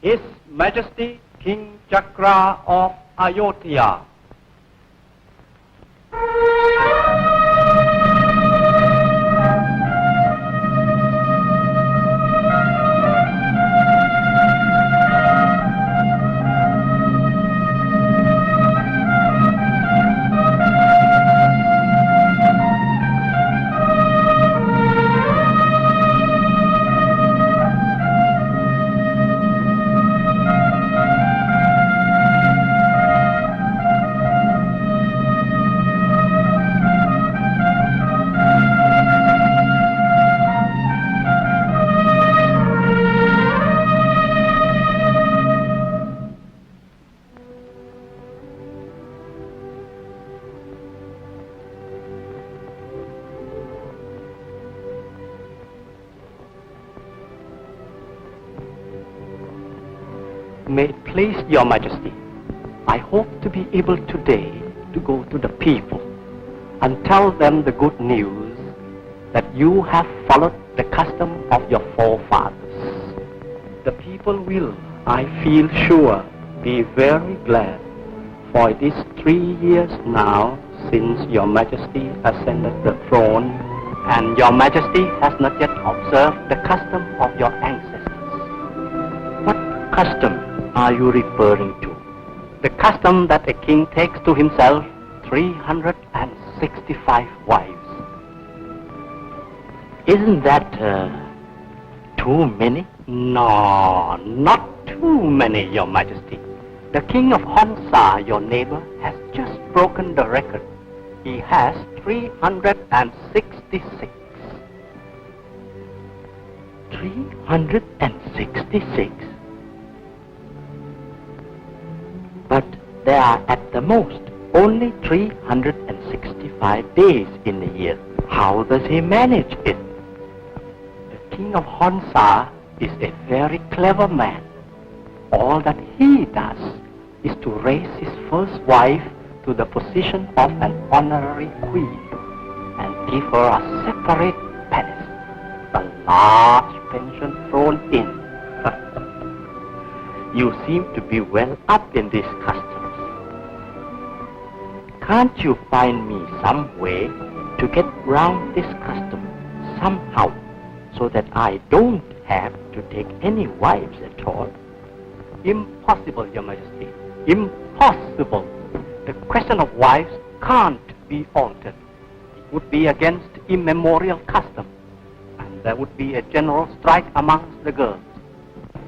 His Majesty King Chakra of Ayodhya. May it please Your Majesty, I hope to be able today to go to the people and tell them the good news that you have followed the custom of your forefathers. The people will, I feel sure, be very glad, for it is 3 years now since your Majesty ascended the throne, and your Majesty has not yet observed the custom of your ancestors. What custom are you referring to? The custom that a king takes to himself 365 wives. Isn't that too many? No, not too many, your Majesty. The king of Honsa, your neighbor, has just broken the record. He has 366. 366? But there are at the most only 365 days in a year. How does he manage it? The king of Honsa is a very clever man. All that he does is to raise his first wife to the position of an honorary queen and give her a separate palace, a large pension thrown in. You seem to be well up in these customs. Can't you find me some way to get round this custom somehow so that I don't have to take any wives at all? Impossible, Your Majesty. Impossible. The question of wives can't be altered. It would be against immemorial custom, and there would be a general strike amongst the girls.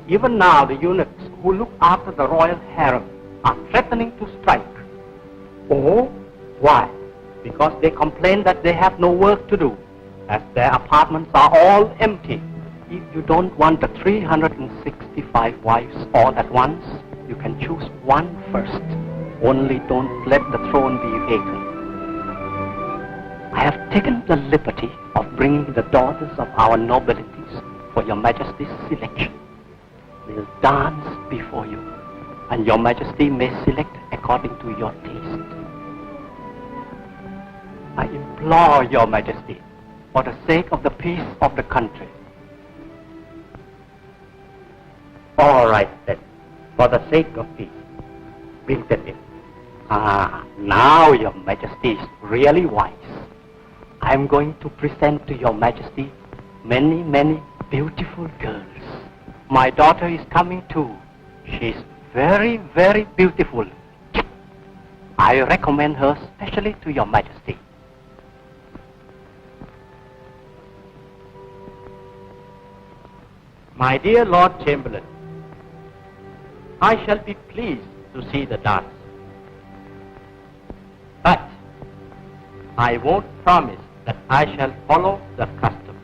Even now, the eunuchs who look after the royal harem are threatening to strike. Oh, why? Because they complain that they have no work to do, as their apartments are all empty. If you don't want the 365 wives all at once, you can choose one first. Only don't let the throne be vacant. I have taken the liberty of bringing the daughters of our nobilities for Your Majesty's selection. We'll dance before you, and Your Majesty may select according to your taste. I implore Your Majesty, for the sake of the peace of the country. All right then, for the sake of peace, bring them in. Now Your Majesty is really wise. I'm going to present to Your Majesty many, many beautiful girls. My daughter is coming too. She's very, very beautiful. I recommend her specially to Your Majesty. My dear Lord Chamberlain, I shall be pleased to see the dance. But I won't promise that I shall follow the custom.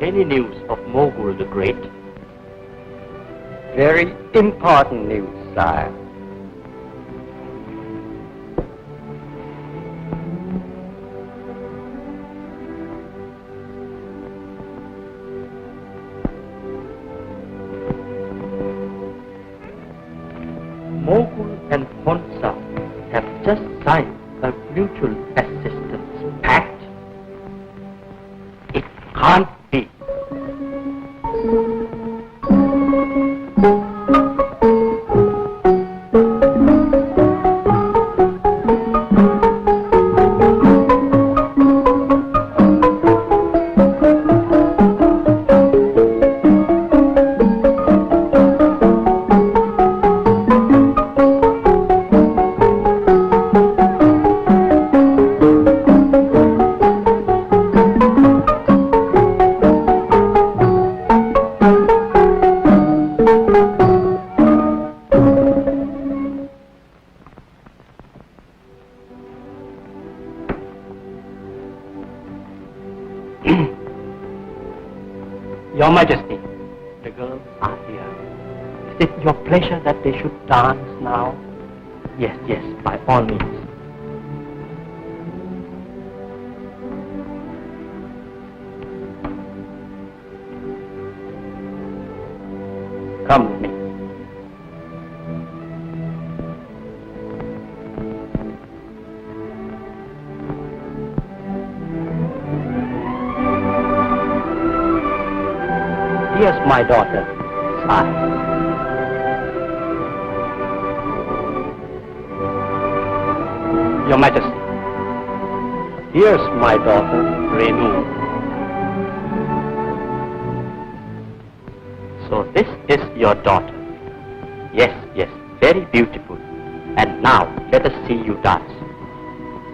Any news of Mogul the Great? Very important news, sire. Mogul and Honsa have just signed a mutual assistance pact. It can't be. Your Majesty, the girls are here. Is it your pleasure that they should dance now? Yes, yes, by all means. Come with me. Here's my daughter, Sai. Your Majesty, here's my daughter, Renu. So this is your daughter. Yes, yes, very beautiful. And now, let us see you dance.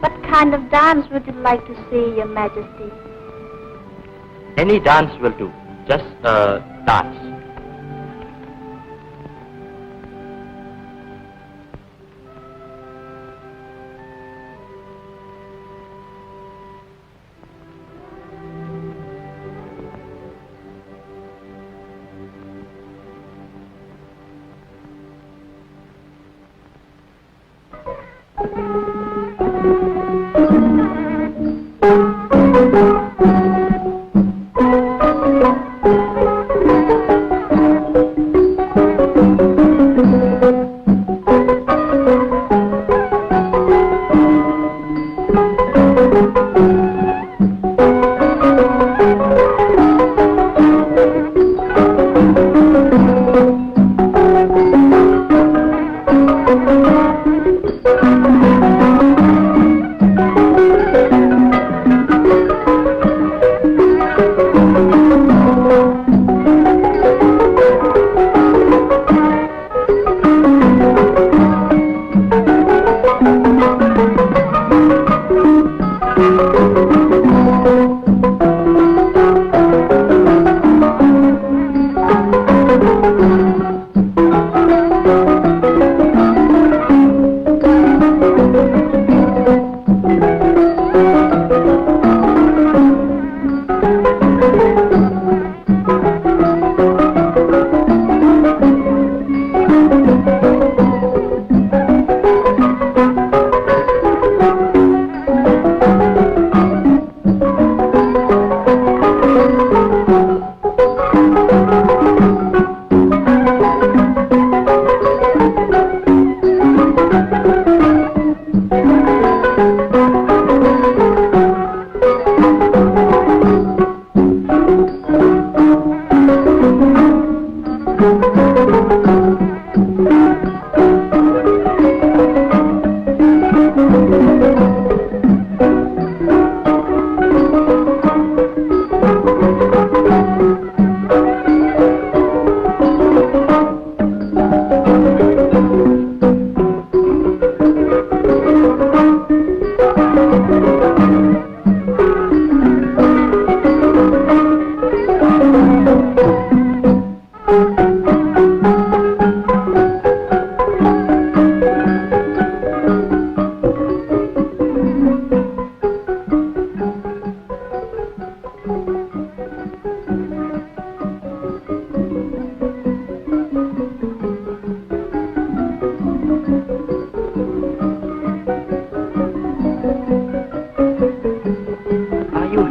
What kind of dance would you like to see, Your Majesty? Any dance will do. Just dance.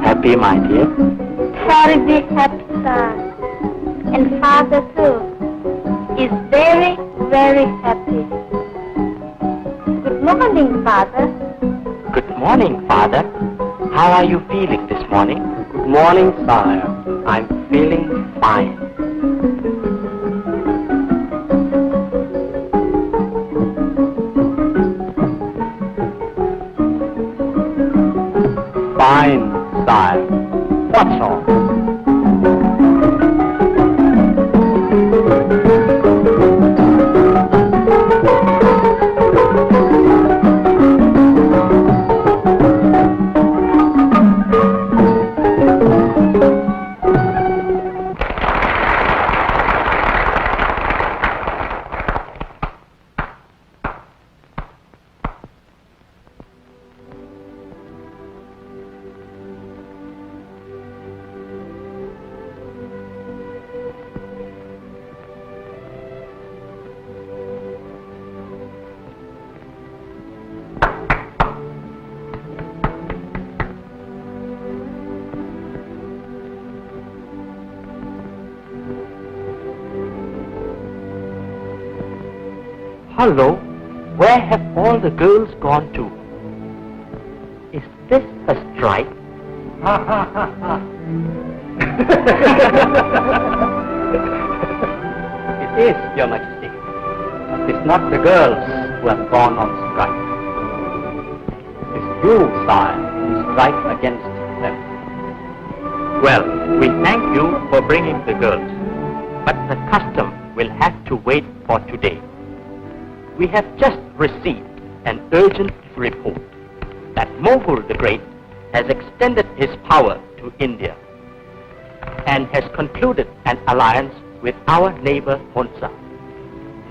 Happy, my dear? Terribly happy, sir. And father too is very, very happy. Good morning, father. Good morning, father. How are you feeling this morning? Good morning, sire. I'm feeling fine. Fine, sire. What's wrong? Hello, where have all the girls gone to? Is this a strike? It is, Your Majesty. It's not the girls who have gone on strike. It's you, sire, who strike against them. Well, we thank you for bringing the girls, but the custom will have to wait for today. We have just received an urgent report that Mughal the Great has extended his power to India and has concluded an alliance with our neighbor Honsa.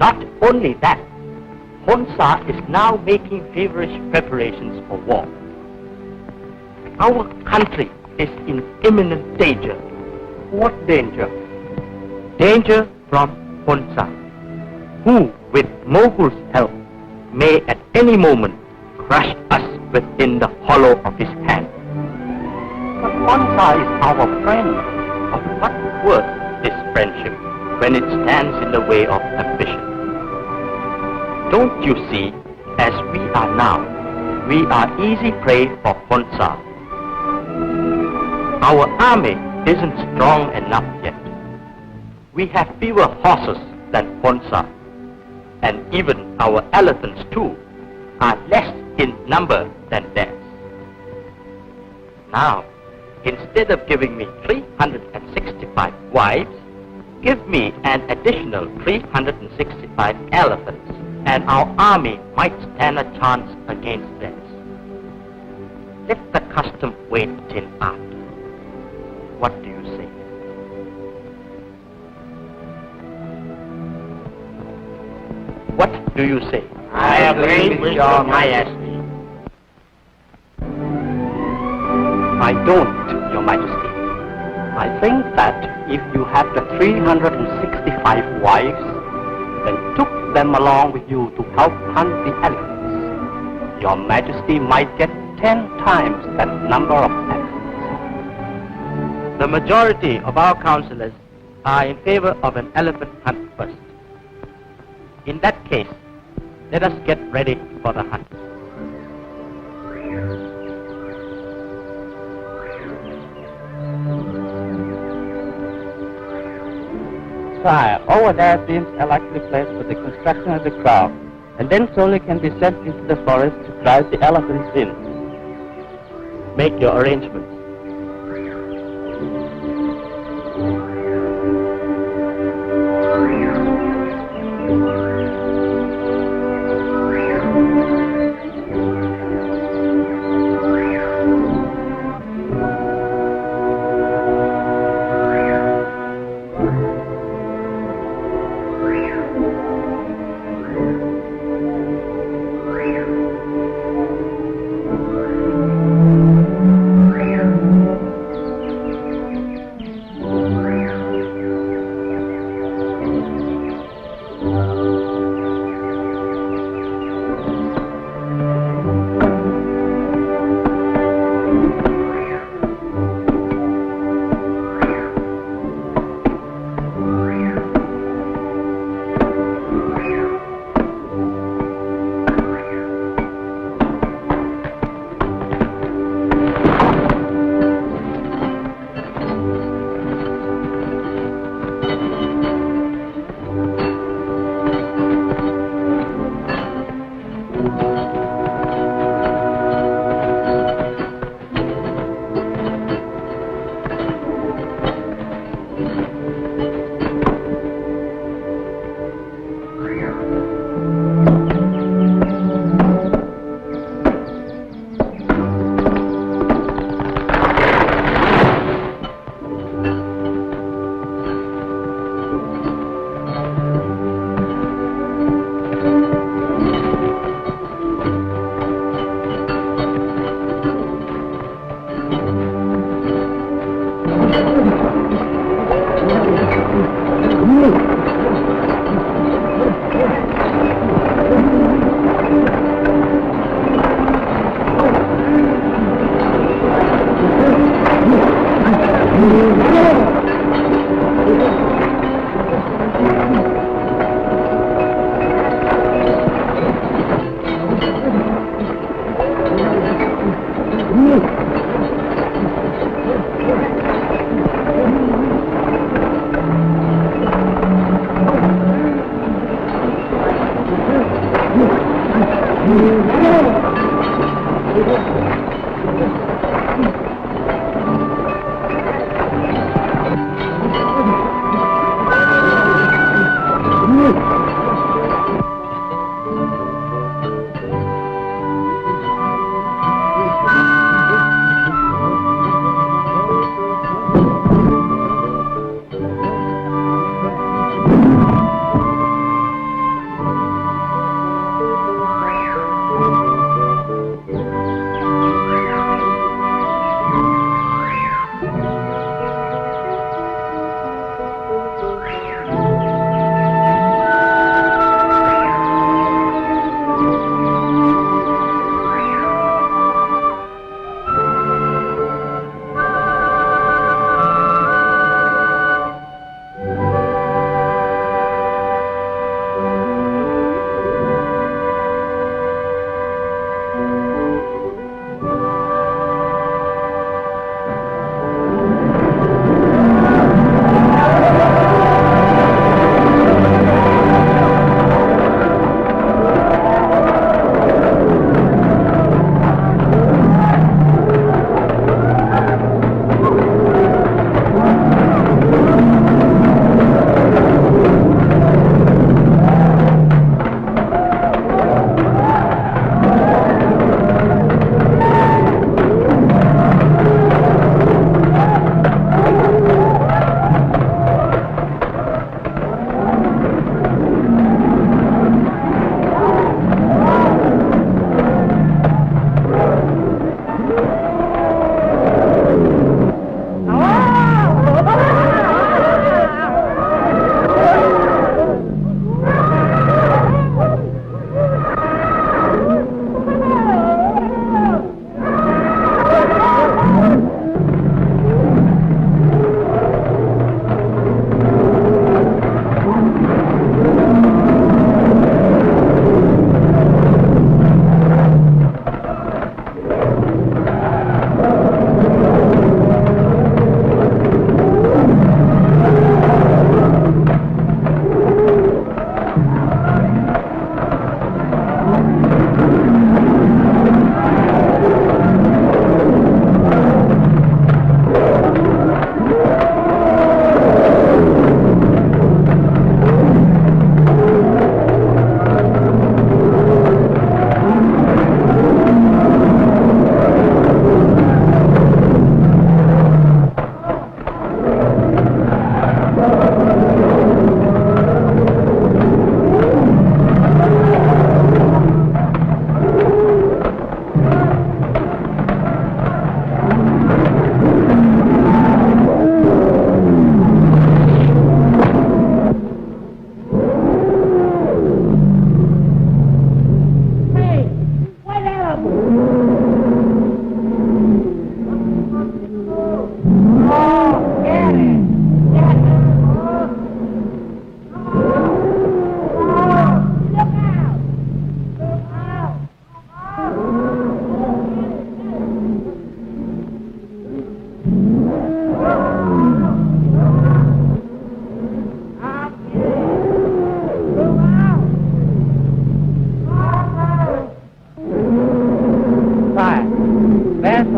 Not only that, Honsa is now making feverish preparations for war. Our country is in imminent danger. What danger? Danger from Honsa, who, with Mughul's help, may at any moment crush us within the hollow of his hand. But Honsa is our friend. Of what worth is friendship when it stands in the way of ambition? Don't you see, as we are now, we are easy prey for Honsa. Our army isn't strong enough yet. We have fewer horses than Honsa, and even our elephants too are less in number than theirs. Now, instead of giving me 365 wives, give me an additional 365 elephants, and our army might stand a chance against theirs. Let the custom wait till after. What do you say? What do you say? I agree with Your Majesty. I don't, Your Majesty. I think that if you had the 365 wives, then took them along with you to help hunt the elephants, Your Majesty might get 10 times that number of elephants. The majority of our councillors are in favor of an elephant hunt first. In that case, let us get ready for the hunt. Sire, over there beams are likely placed for the construction of the crowd, and then slowly can be sent into the forest to drive the elephants in. Make your arrangements.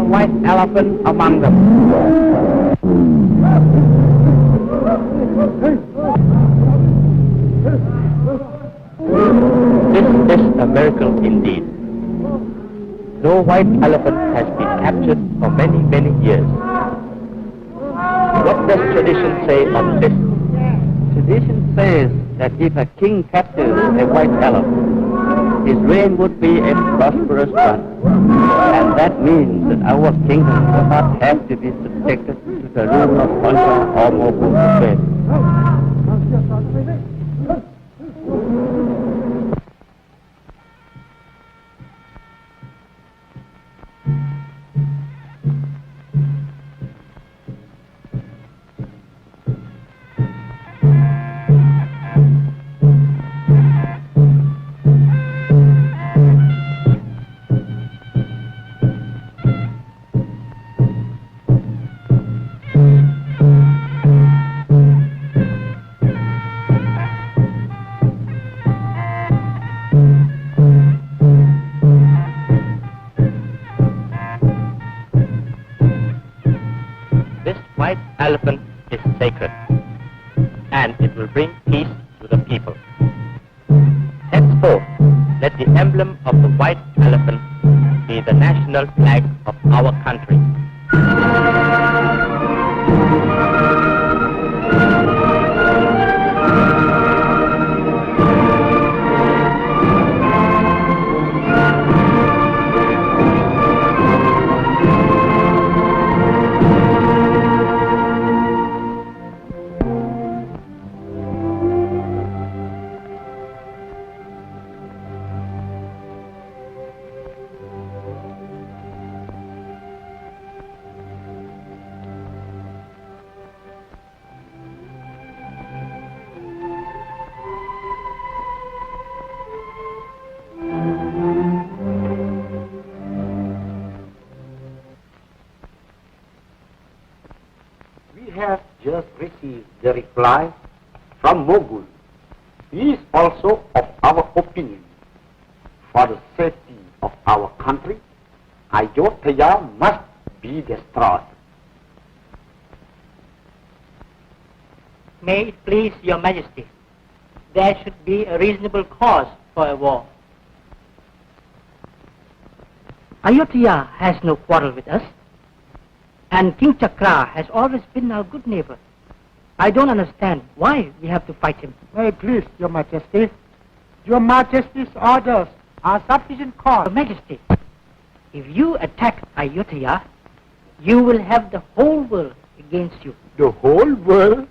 white elephant among them. This is a miracle indeed. No white elephant has been captured for many, many years. What does tradition say on this? Tradition says that if a king captures a white elephant, his reign would be a prosperous one. And that means that our kingdom will not have to be subjected to the rule of Honsa or Mobu. Elephant is sacred, and it will bring peace to the people. Henceforth, let the emblem of the white elephant be the national flag of our country. We have just received the reply from Mogul. He is also of our opinion. For the safety of our country, Ayodhya must be destroyed. May it please your majesty, there should be a reasonable cause for a war. Ayodhya has no quarrel with us, and King Chakra has always been our good neighbor. I don't understand why we have to fight him. May it please your majesty, your majesty's orders are sufficient cause. Your majesty, if you attack Ayodhya, you will have the whole world against you. The whole world?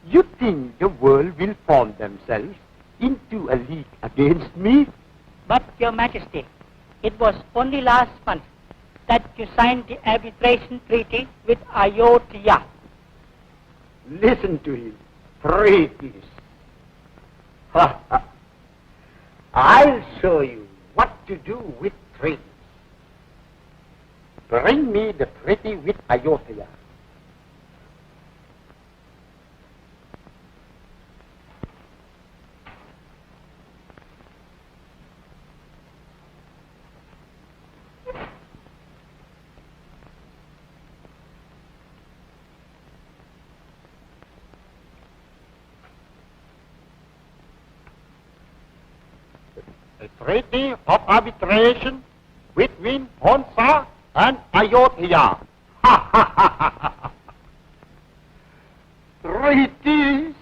You think the world will form themselves into a league against me? But your majesty, it was only last month that you signed the arbitration treaty with Ayodhya. Listen to him. Treaties. I'll show you what to do with treaties. Bring me the treaty with Ayodhya. A treaty of arbitration between Honsa and Ayodhya. Treaties.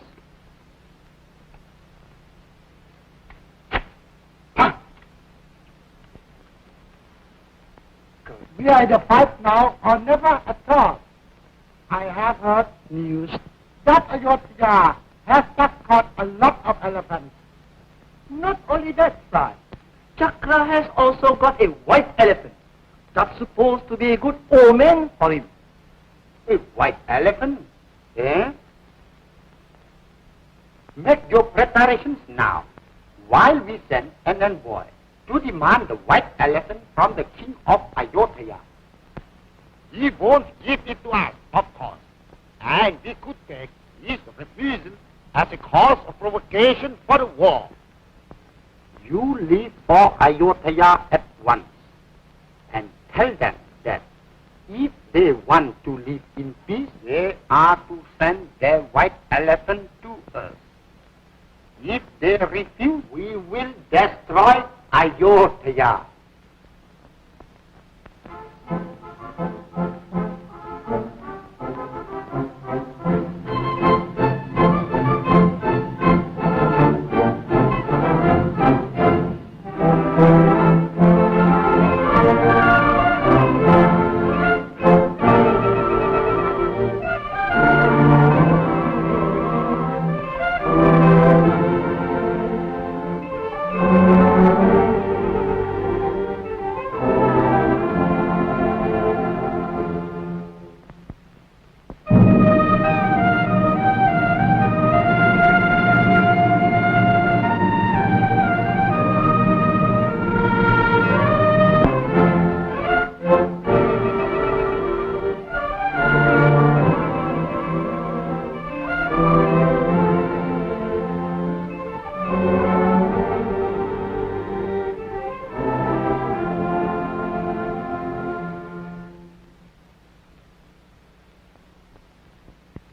We are in the fight now or never at all. I have heard news that Ayodhya has just caught a lot of elephants. Not only that, sir. Chakra has also got a white elephant. That's supposed to be a good omen for him. A white elephant? Eh? Make your preparations now, while we send an envoy to demand the white elephant from the king of Ayodhya. He won't give it to us, of course, and we could take his refusal as a cause of provocation for a war. You leave for Ayodhya at once and tell them that they want to live in peace, they are to send their white elephant to us. If they refuse, we will destroy Ayodhya.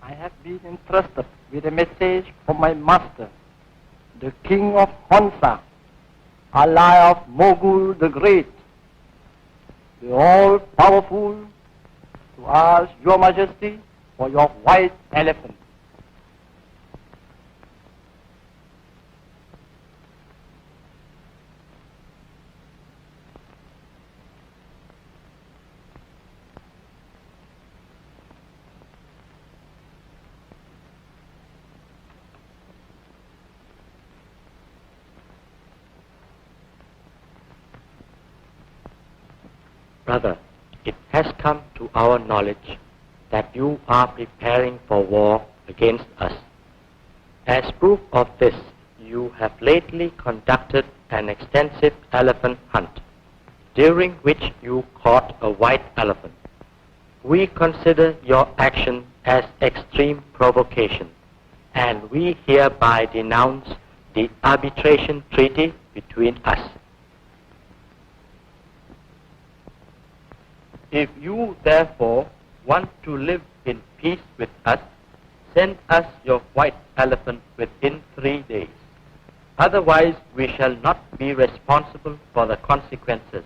I have been entrusted with a message from my master, the king of Honsa, ally of Mogul the Great, the all-powerful, to ask your majesty for your white elephant. Brother, it has come to our knowledge that you are preparing for war against us. As proof of this, you have lately conducted an extensive elephant hunt, during which you caught a white elephant. We consider your action as extreme provocation, and we hereby denounce the arbitration treaty between us. If you therefore want to live in peace with us, send us your white elephant within 3 days. Otherwise, we shall not be responsible for the consequences.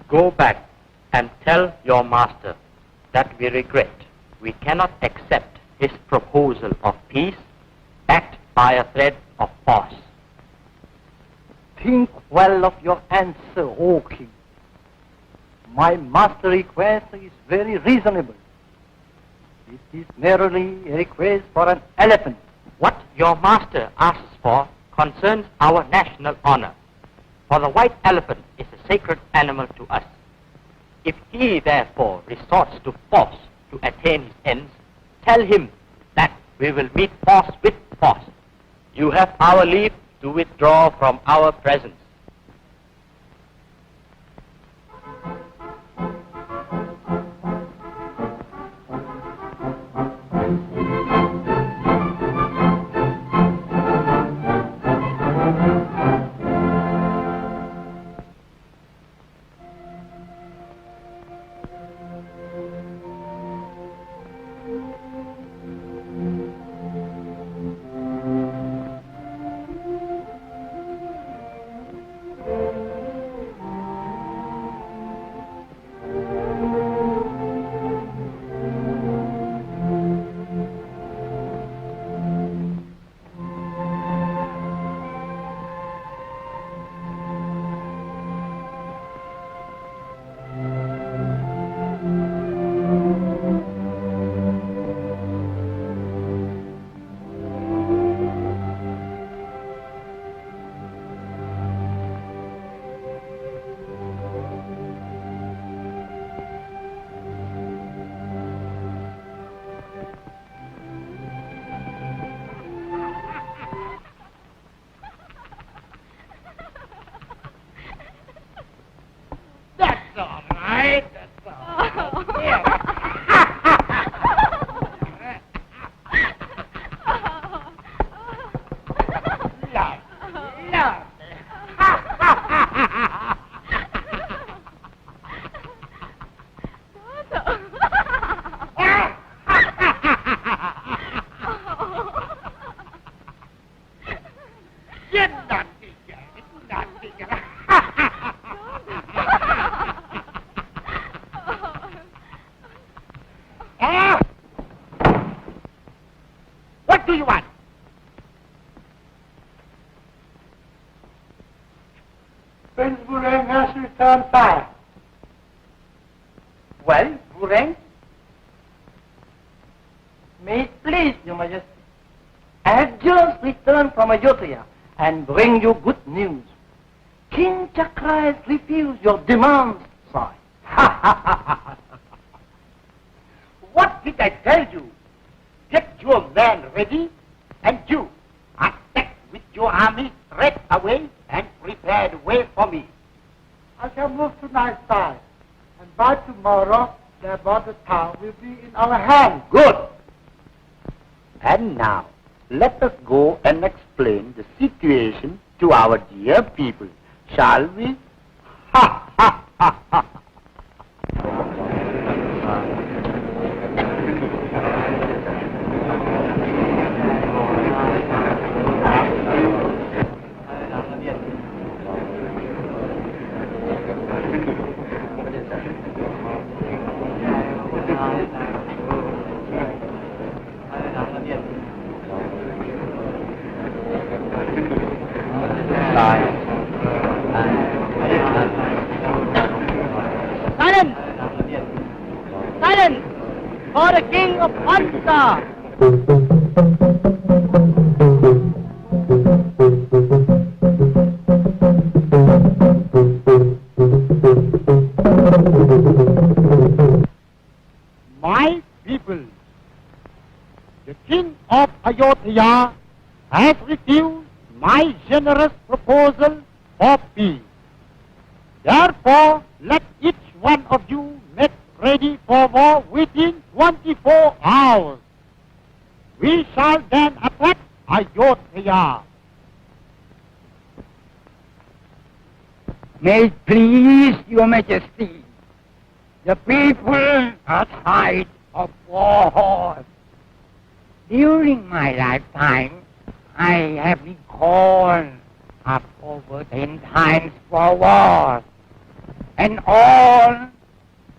Go back and tell your master that we regret we cannot accept his proposal of peace backed by a threat of force. Think well of your answer, O king. My master's request is very reasonable. It is merely a request for an elephant. What your master asks for concerns our national honor, for the white elephant is a sacred animal to us. If he therefore resorts to force to attain his ends, tell him that we will meet force with force. You have our leave to withdraw from our presence. Well, Purang, may it please Your Majesty, I have just returned from Ayodhya and bring you good news. King Chakra has refused your demands, sire. What did I tell you? Get your men ready, and you attack with your army straight away and prepare the way for me. I shall move tonight, sire, and by tomorrow the border town will be in our hands. Good. And now, let us go and explain the situation to our dear people, shall we? Ha ha ha ha. Silence! Silence! For the king of Honsa! My people, the king of Ayodhya has refused my generous proposal for peace. Therefore, let each one of you make ready for war within 24 hours. We shall then attack Ayodhya. May it please Your Majesty, the people are tired of war. During my lifetime, I have been called up over 10 times for wars, and all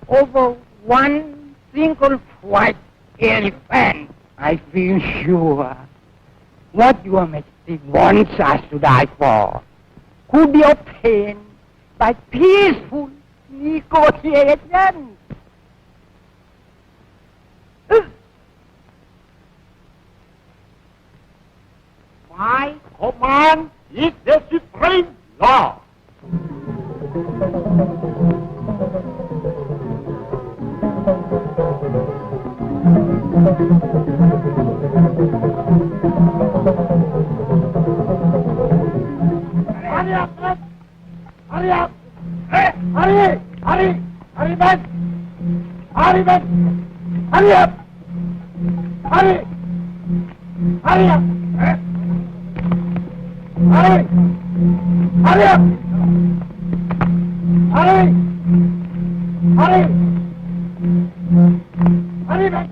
over one single white elephant. I feel sure what Your Majesty wants us to die for could be obtained by peaceful negotiations. My command is the supreme law. Hurry up, man! Hurry up! Hey, hurry! Hurry! Hurry, man! Hurry, man! Hurry up! Hurry! Hurry up! Hey. Hurry! Hurry up! Hurry! Hurry! Hurry, man!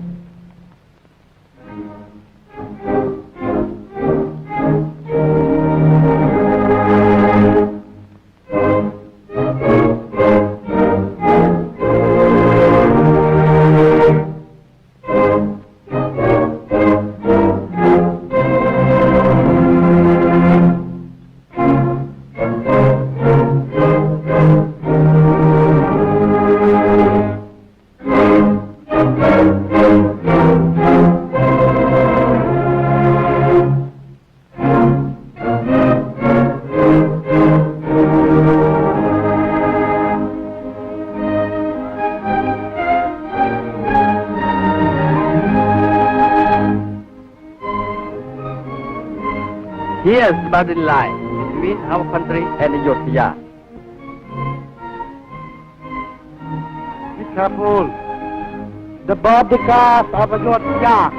Here's the boundary line between our country and Ayodhya. Be careful. The bodyguards of Ayodhya.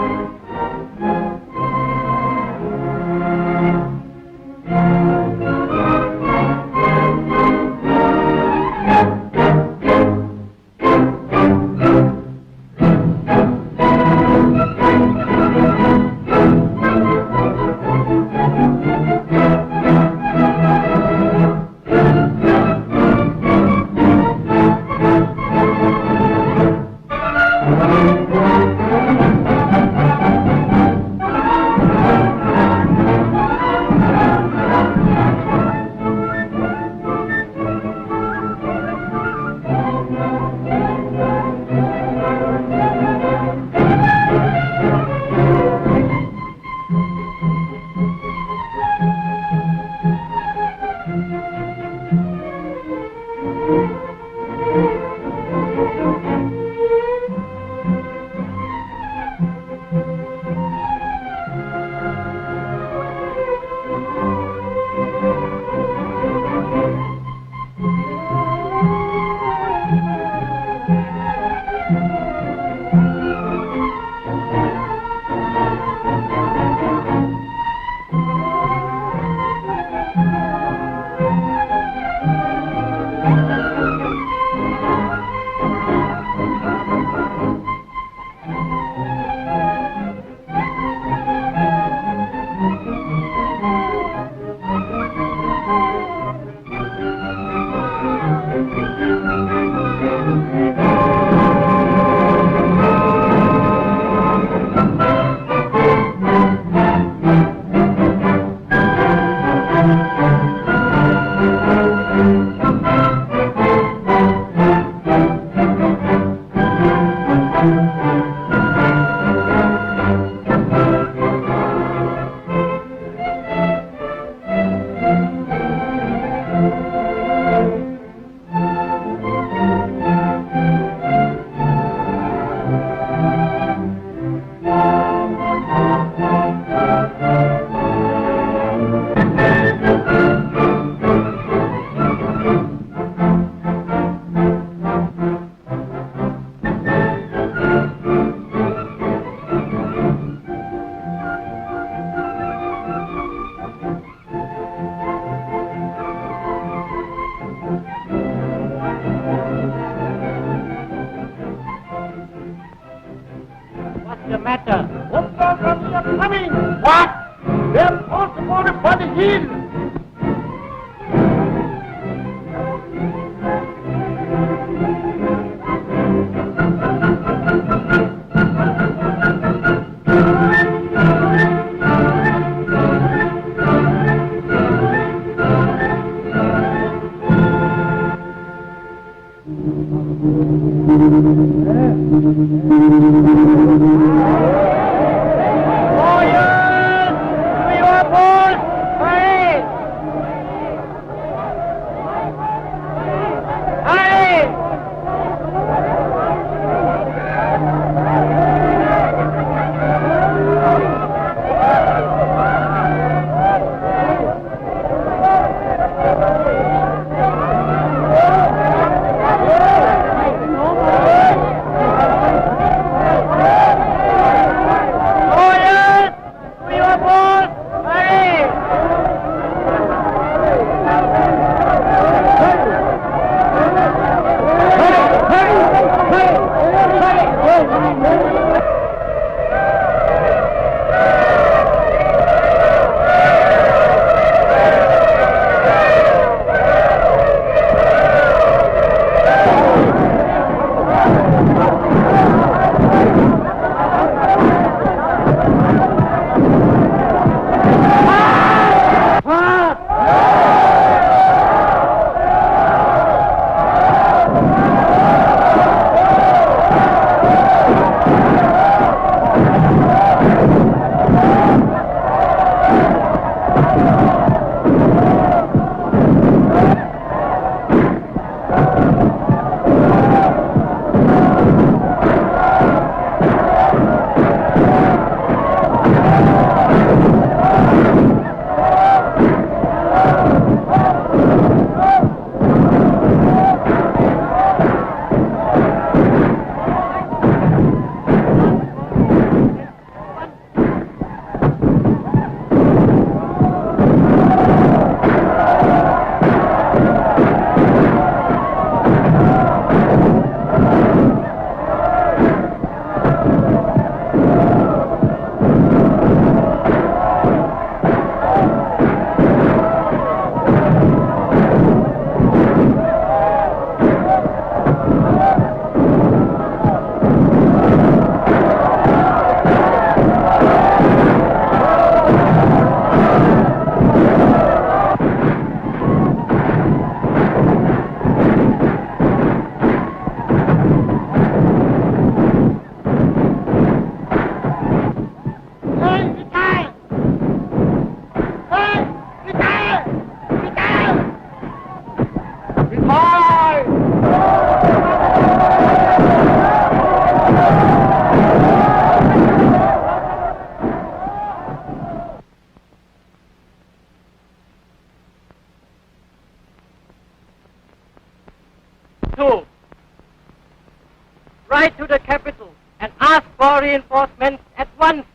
the matter? What's coming? What? They're possible for the hill. Write to the capital and ask for reinforcements at once.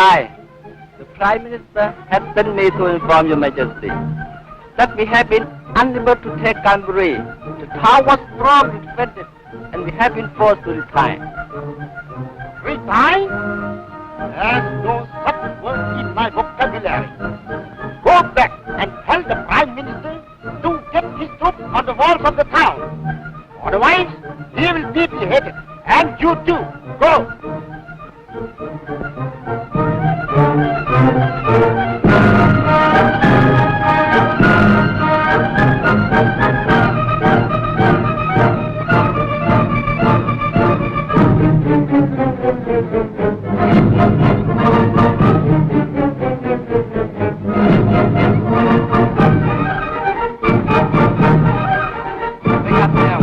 reply. The Prime Minister has sent me to inform Your Majesty that we have been unable to take Kanburi. The town was strongly defended, and we have been forced to retire. Retire? There's no such word in my vocabulary. Go back and tell the Prime Minister to get his troops on the walls of the town. Otherwise, he will be beheaded. And you too. Go.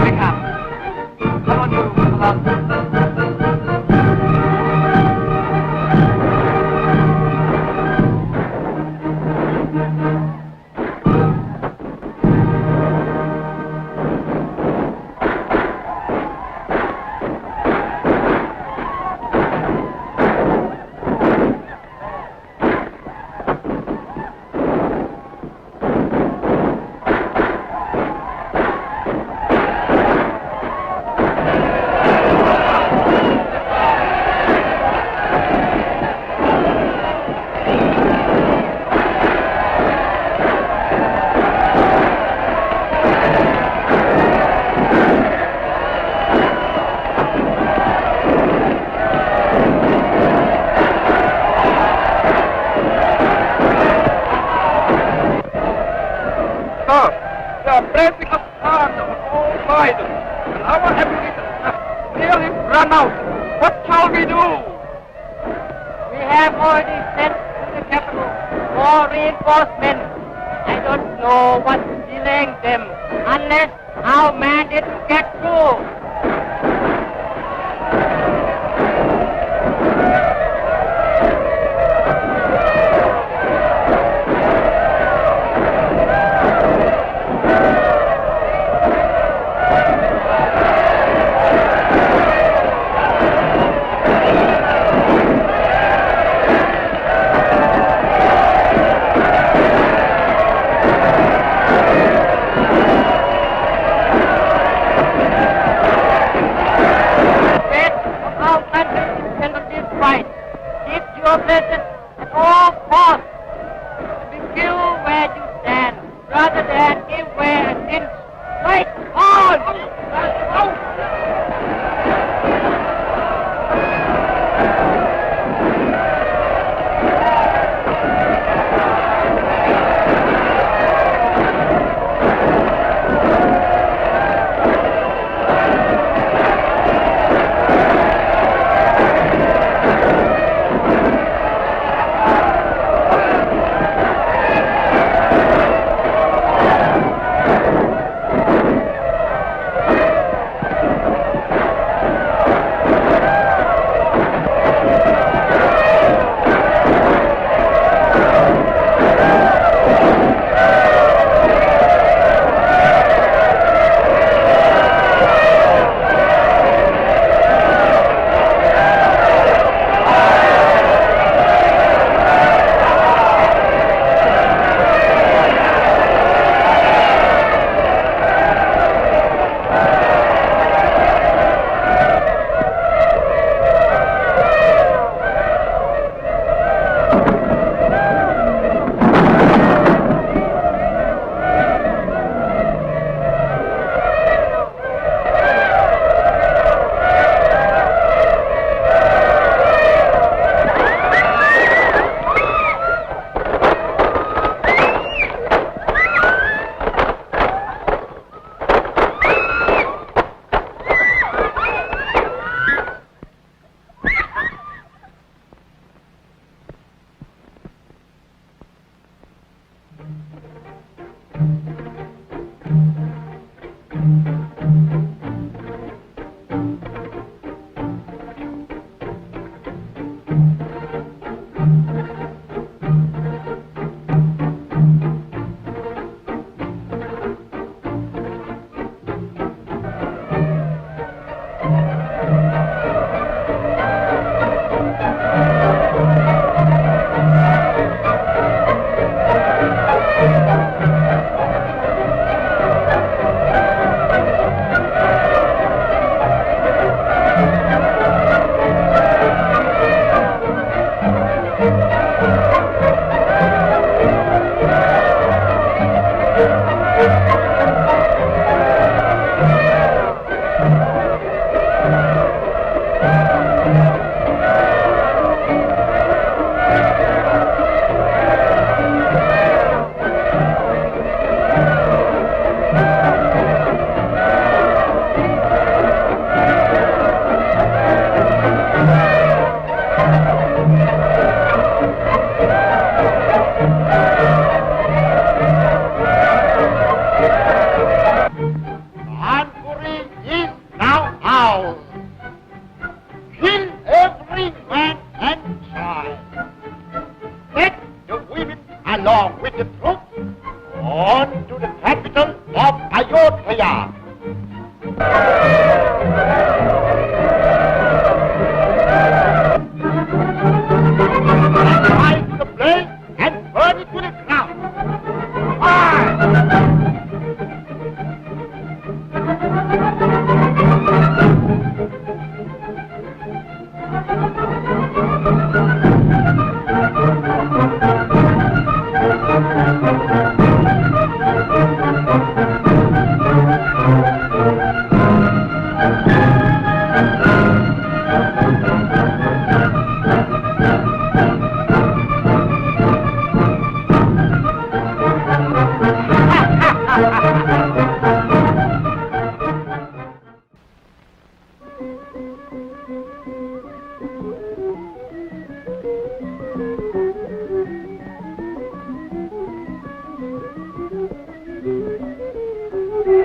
Wake up. Come on, you. Come on. Run out! What shall we do? We have already sent to the capital more reinforcements. I don't know what's delaying them unless our mandate to get through.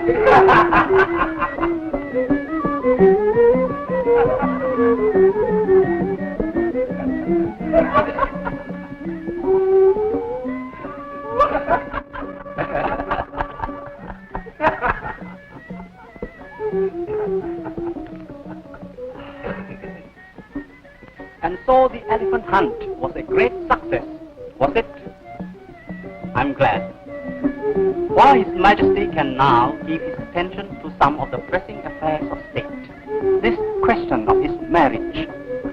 And so the elephant hunt was a great success, was it? I'm glad. For His Majesty can now give his attention to some of the pressing affairs of state. This question of his marriage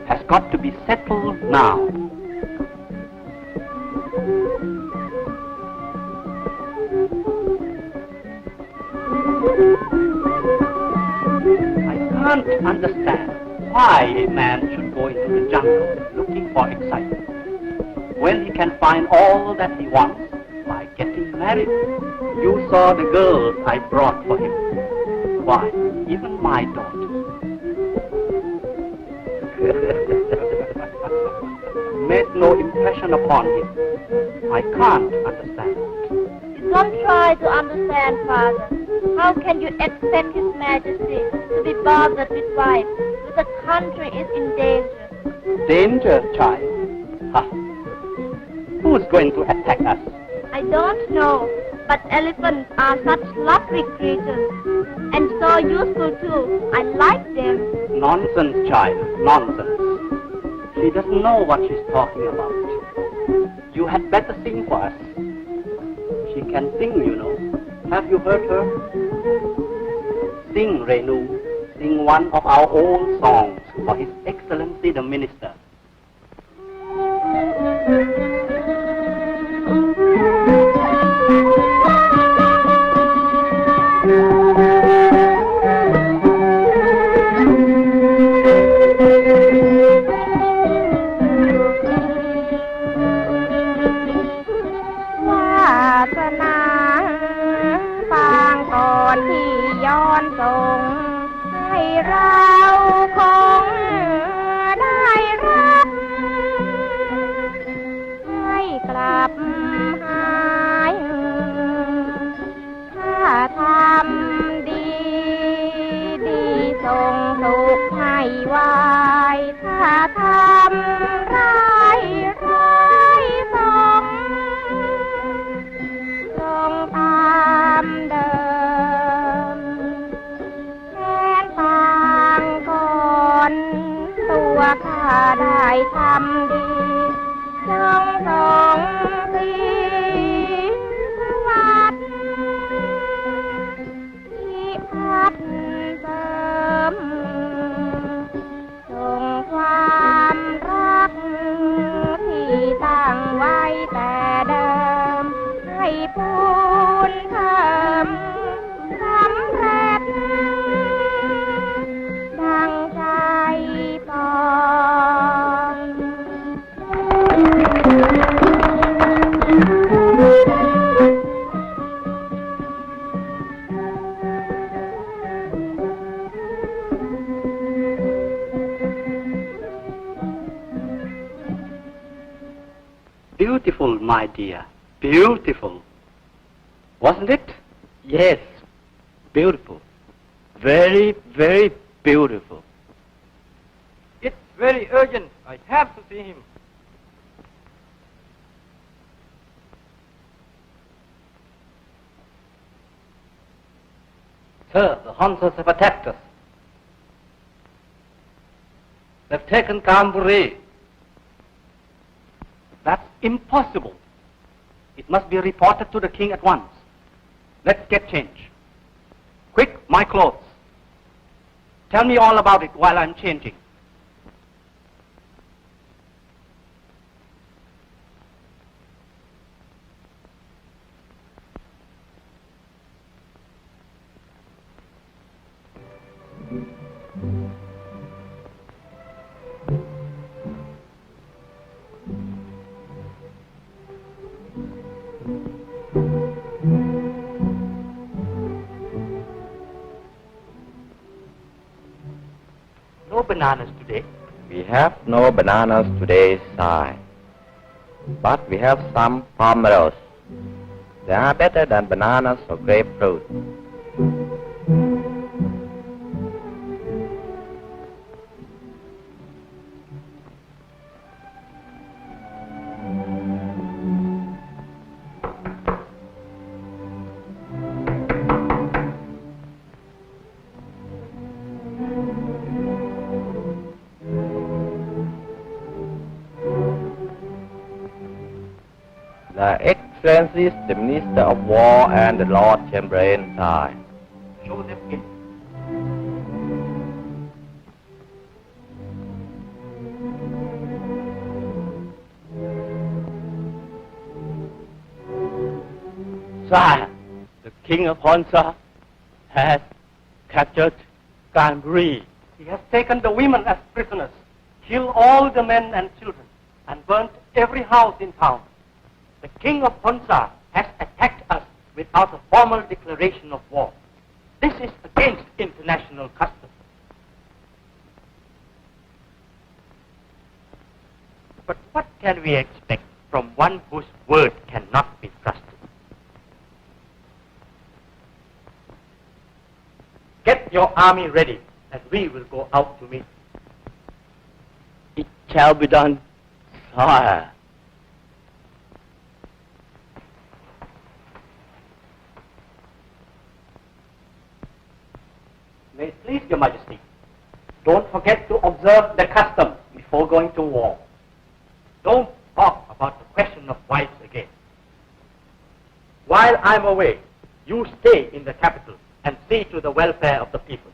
has got to be settled now. I can't understand why a man should go into the jungle looking for excitement when he can find all that he wants by getting married. You saw the girls I brought for him. Why, even my daughter made no impression upon him. I can't understand. You don't try to understand, Father. How can you expect His Majesty to be bothered with wives when the country is in danger? Danger, child? Ha! Who's going to attack us? I don't know, but elephants are such lovely creatures. And so useful too. I like them. Nonsense, child, nonsense. She doesn't know what she's talking about. You had better sing for us. She can sing, you know. Have you heard her? Sing, Renu. Sing one of our old songs for His Excellency the Minister. Beautiful, my dear. Beautiful. Wasn't it? Yes, beautiful. Very, very beautiful. It's very urgent. I have to see him. Sir, the Honsas have attacked us. They've taken Kanburi. That's impossible. It must be reported to the king at once. Let's get change. Quick, my clothes. Tell me all about it while I'm changing. No bananas today. We have no bananas today, sire. But we have some pomeros. They are better than bananas or grapefruit. Excellencies, the Minister of War and the Lord Chamberlain Tsai. Show them in. Sire, the King of Honsa has captured Kanburi. He has taken the women as prisoners, killed all the men and children, and burnt every house in town. The King of Honsa has attacked us without a formal declaration of war. This is against international custom. But what can we expect from one whose word cannot be trusted? Get your army ready, and we will go out to meet. It shall be done, sire. May it please your Majesty, don't forget to observe the custom before going to war. Don't talk about the question of wives again. While I'm away, you stay in the capital and see to the welfare of the people.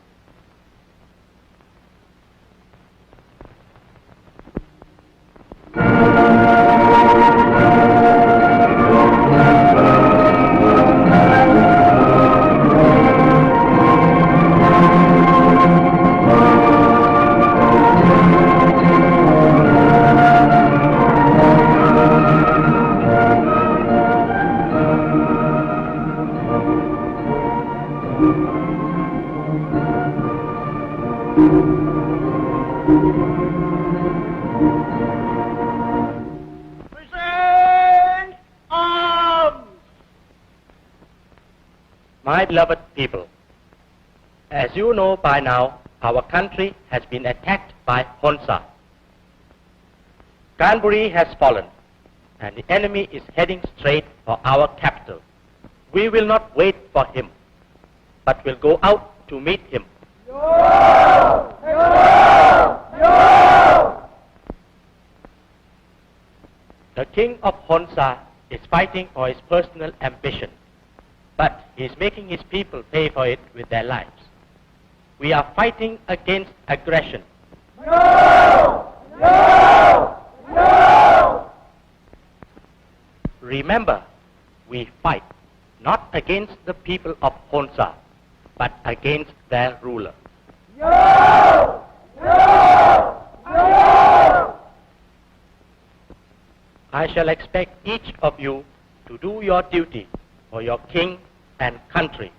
My beloved people, as you know by now, our country has been attacked by Honsa. Kanburi has fallen, and the enemy is heading straight for our capital. We will not wait for him, but will go out to meet him. The king of Honsa is fighting for his personal ambition, but he is making his people pay for it with their lives. We are fighting against aggression. Remember, we fight not against the people of Honsa, but against their ruler. I shall expect each of you to do your duty for your king and country.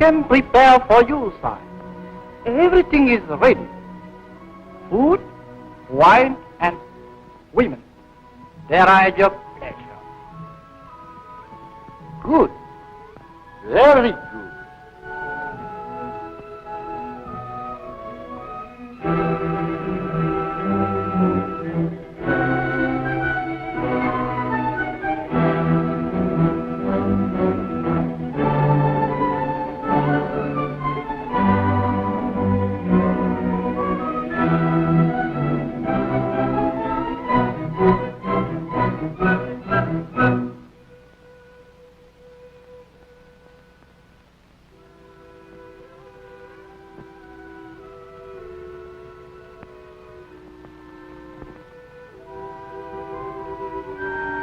can prepare for you, sire. Everything is ready. Food, wine, and women. They are at your pleasure. Good. Very good.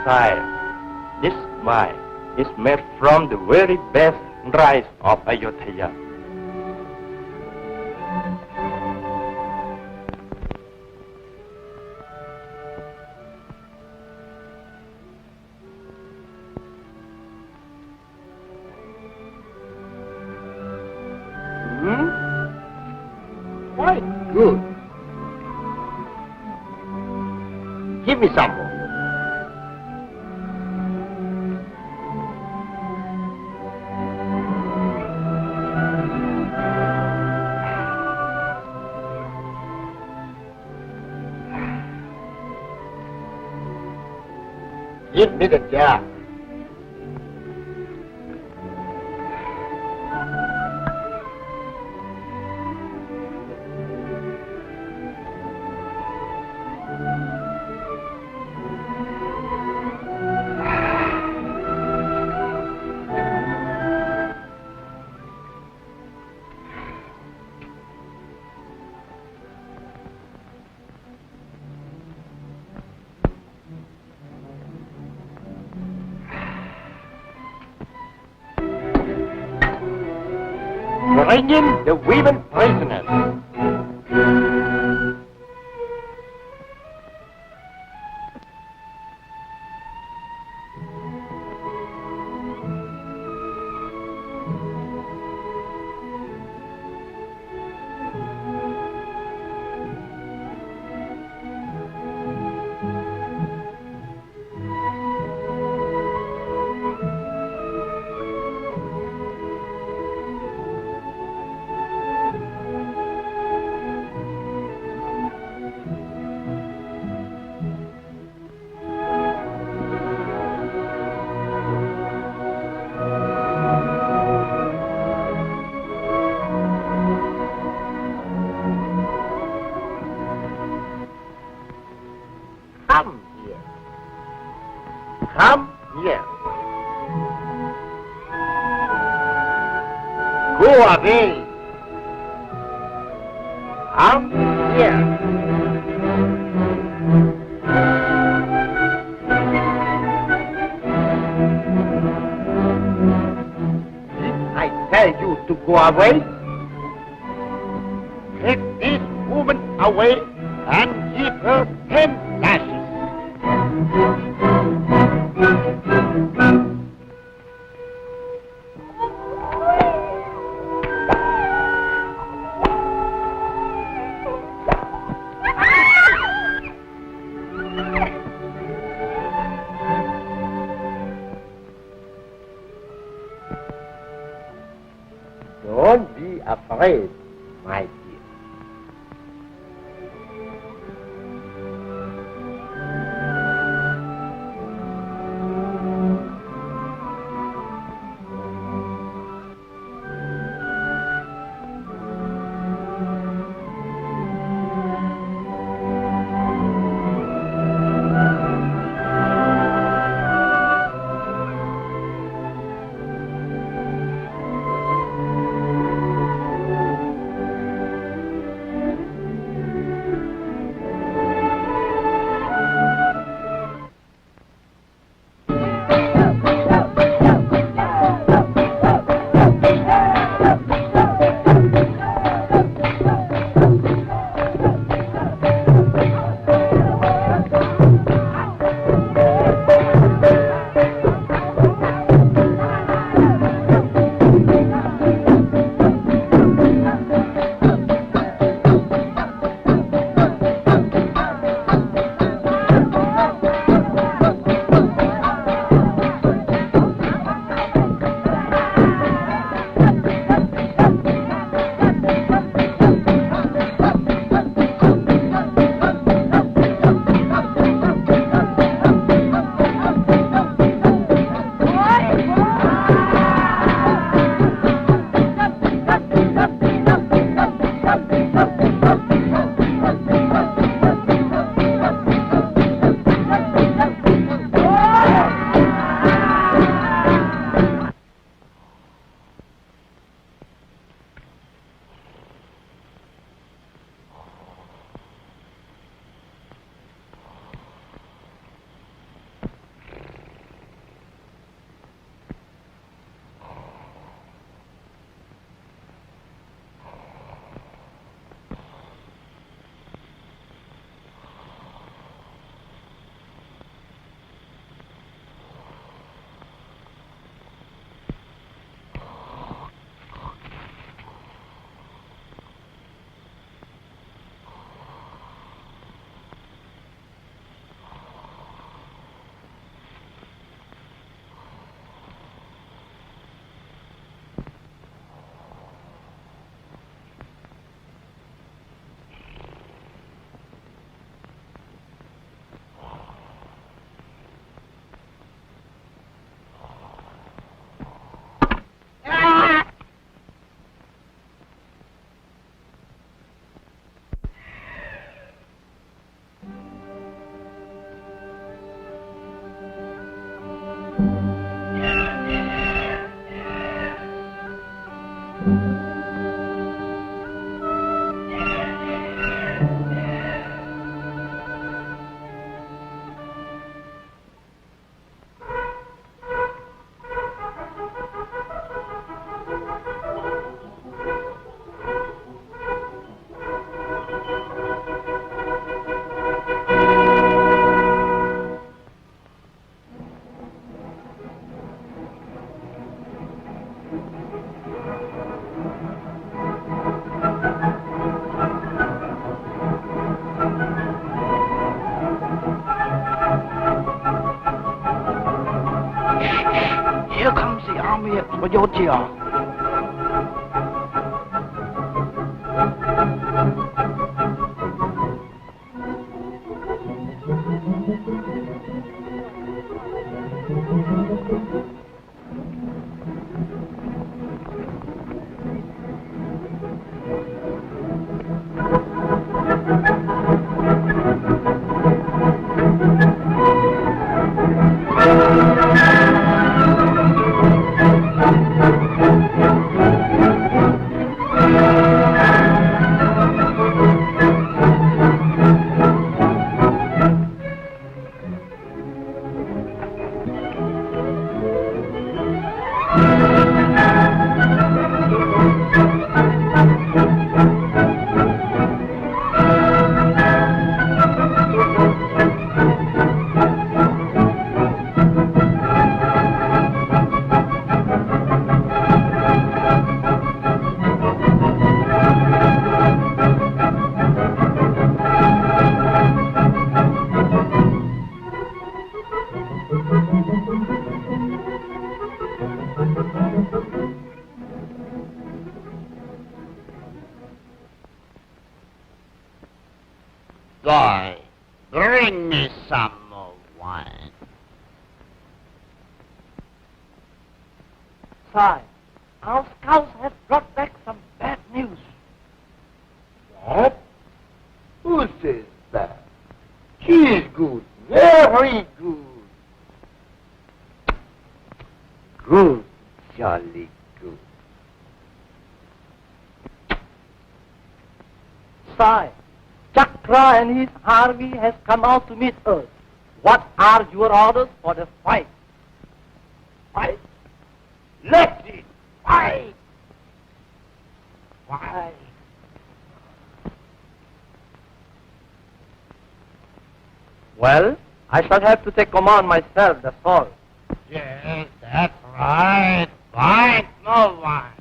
Sire, this wine is made from the very best rice of Ayodhya. Quite good. Give me some more. Give me the jar. Bring in the women prisoners. Come here. Come here. Go away. Come here. Did I tell you to go away? Take this woman away and give her 10 lashes. Don't be afraid, my dear. Here comes the army of Georgia. Boy, bring me some more wine. Sire, our scouts have brought back some bad news. What? Who says that? She is good, very good. Good, jolly good. Sire, Chakra and his army has come out to meet us. What are your orders for the fight? Fight? Let it fight! Why? Well, I shall have to take command myself, that's all. Yes, that's right. Fight no one.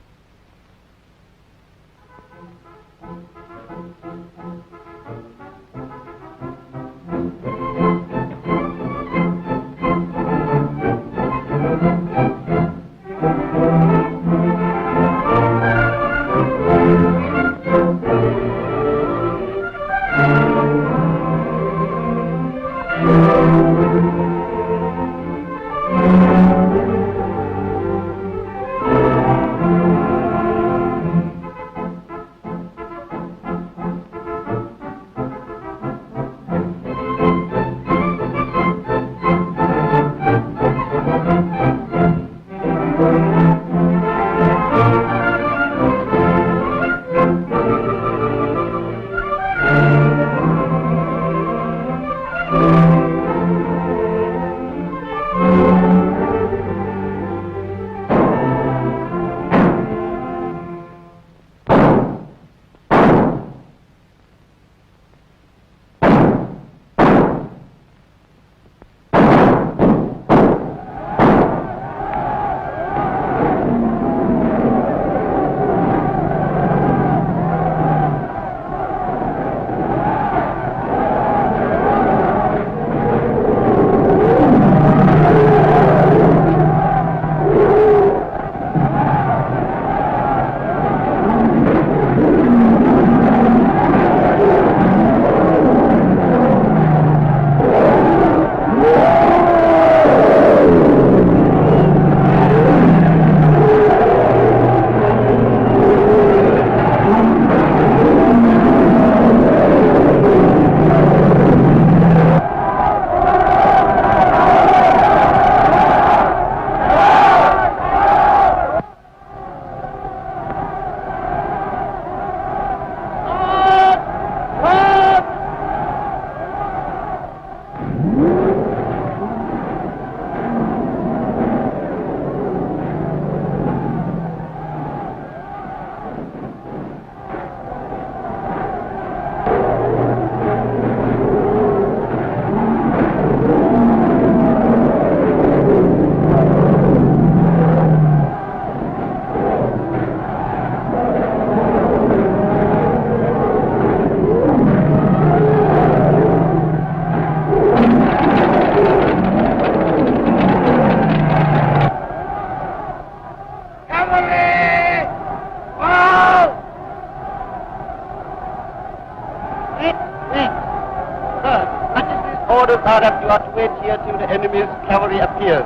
orders are that you are to wait here till the enemy's cavalry appears.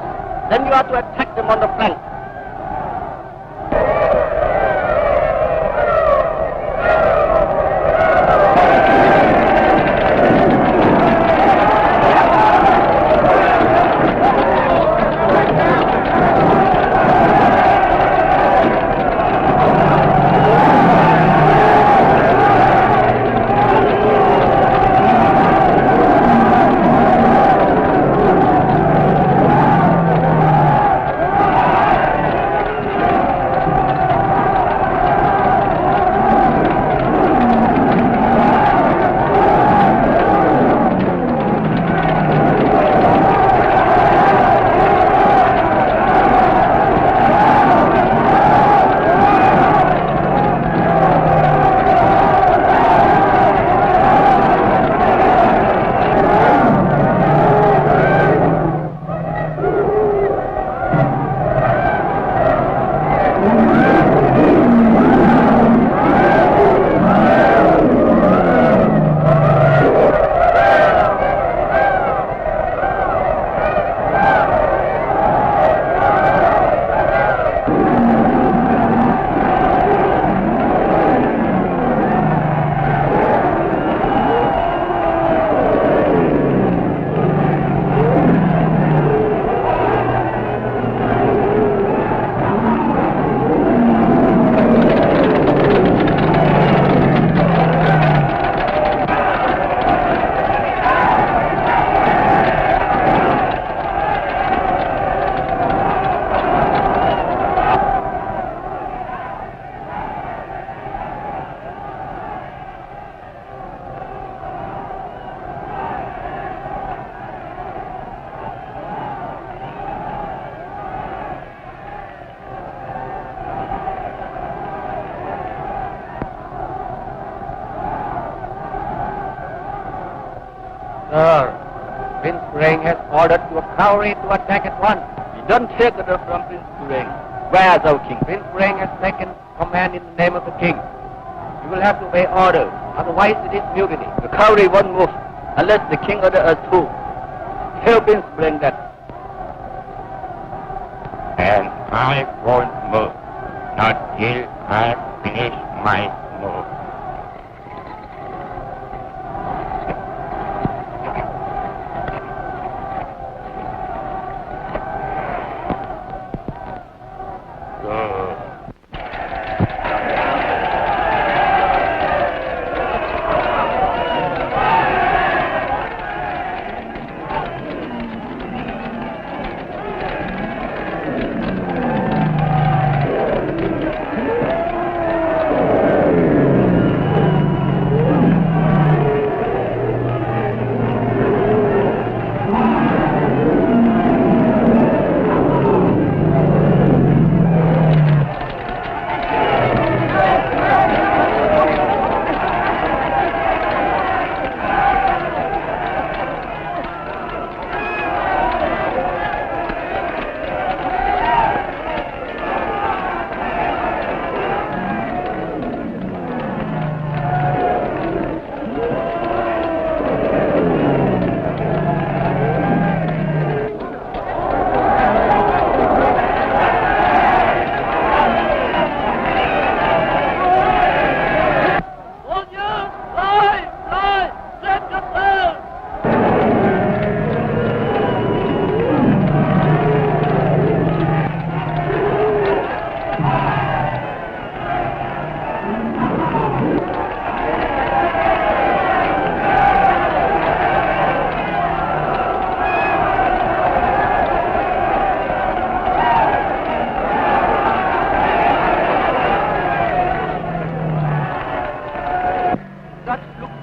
Then you are to attack them on the flank. Sir, Prince Kureng has ordered your cavalry to attack at once. We don't take order from Prince Kureng. Where is our king? Prince Kureng has taken command in the name of the king. You will have to obey orders, otherwise it is mutiny. The cavalry won't move unless the king orders us to. Tell Prince Kureng that. And I won't move, not till I finish my move.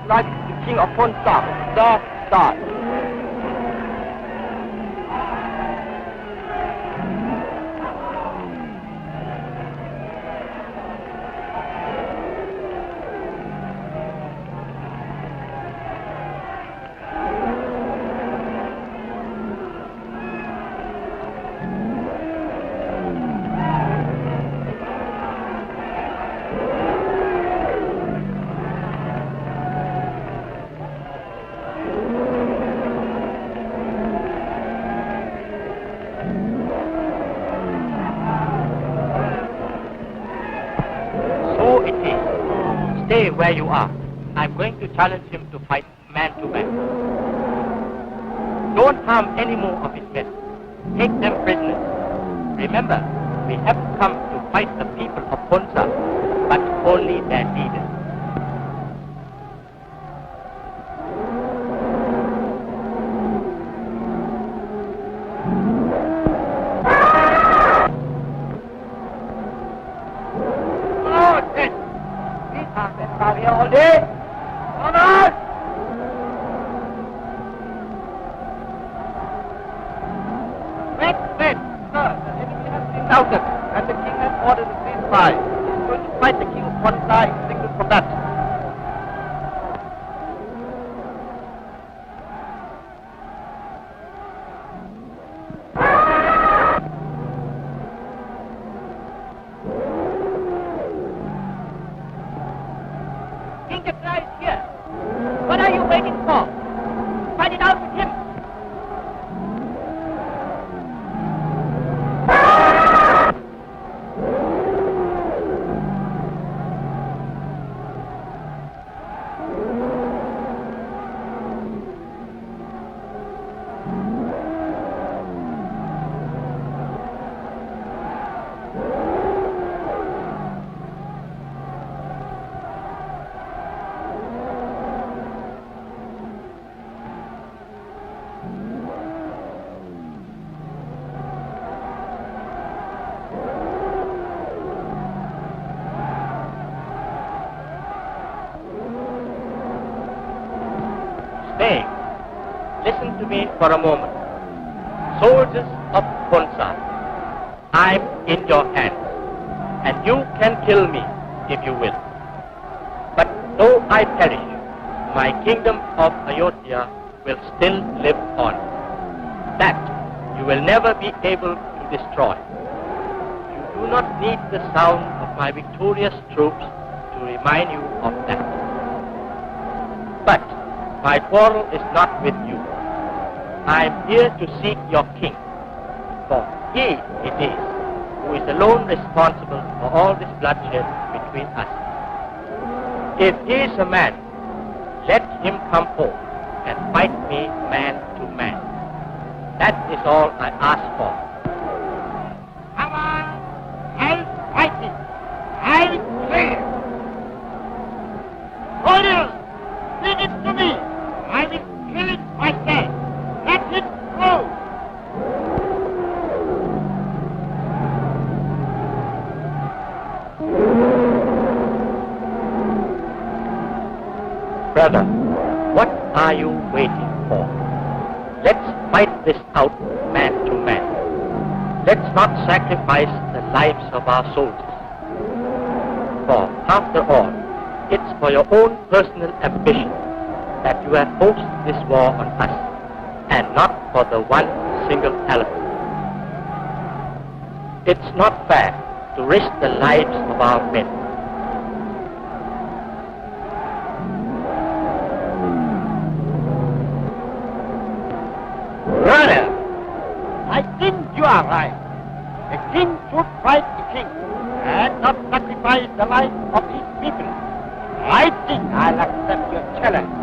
Like the king of Honsa, Dark Star. where you are. I'm going to challenge him to fight man to man. Don't harm any more of his men. Take them prisoners. Remember, we haven't come to fight the people of Honsa, but only their leaders. Out here all day. Come on! Wait, sir. The enemy has been routed, and the king has ordered a ceasefire. He's going to fight the king of Honsa in single combat. What are you waiting for? Fight it out with him. Stay. Listen to me for a moment. Soldiers of Honsa, I'm in your hands, and you can kill me if you will. But though I perish, my kingdom of Ayodhya will still live on. That you will never be able to destroy. You do not need the sound of my victorious troops to remind you of that. But my quarrel is not with you. I am here to seek your king, for he it is who is alone responsible for all this bloodshed between us. If he is a man, let him come home and fight me man to man. That is all I ask for. Come on, I'll fight it. I'll play it. Warriors, leave it to me. I will kill it myself. Let it go. Brother, what are you waiting for? Let's fight this out man to man. Let's not sacrifice the lives of our soldiers. For after all, it's for your own personal ambition that you have forced this war on us, and not for the one single elephant. It's not fair to risk the lives of our men. Brother, I think you are right. The king should fight the king and not sacrifice the life of his people. I think I'll accept your challenge.